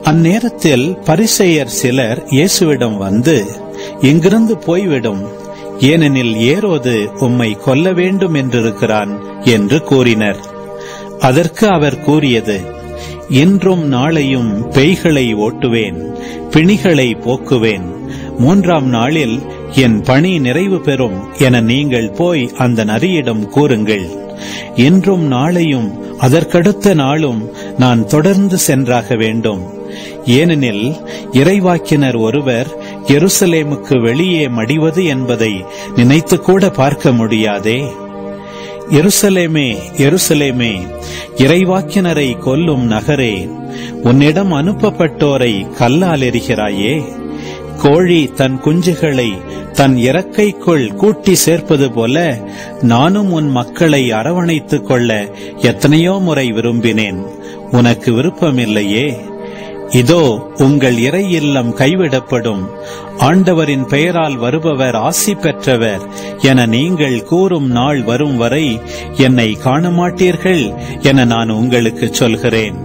அந்நேரத்தில் பரிசேயர் சிலர் இயேசுவிடம் வந்து, இங்கிருந்து போய்விடும், ஏனெனில் ஏரோது உம்மை கொல்ல வேண்டும் என்றிருக்கிறான் என்று கூறினர். அதற்கு அவர் கூறியது, இன்றும் நாளையும் பேய்களை ஓட்டுவேன், பிணிகளை போக்குவேன், 3ஆம் நாளில் என் பணி நிறைவு பெறும் என நீங்கள் போய் அந்த நரியிடம் கூறுங்கள். இன்றும் நாளையும் அதற்கடுத்த நாளும் நான் தொடர்ந்து சென்றாக வேண்டும். ஏனெனில் இறைவாக்கினர் ஒருவர் எருசலேமுக்கு வெளியே மடிவது என்பதை நினைத்து கூட பார்க்க முடியாதே. எருசலேமே, எருசலேமே, இறைவாக்கினரை கொல்லும் நகரே, உன்னிடம் அனுப்பப்பட்டோரை கல்லால் எறிகிறாயே. கோழி தன் குஞ்சுகளை தன் இறக்கைக்குள் கூட்டி சேர்ப்பது போல நானும் உன் மக்களை அரவணைத்துக் கொள்ள எத்தனையோ முறை விரும்பினேன், உனக்கு விருப்பமில்லையே. இதோ உங்கள் இறை இல்லம் கைவிடப்படும், ஆண்டவரின் பெயரால் வருபவர் ஆசி பெற்றவர் என நீங்கள் கூறும் நாள் வரும் வரை என்னை காண மாட்டீர்கள் என நான் உங்களுக்கு சொல்கிறேன்.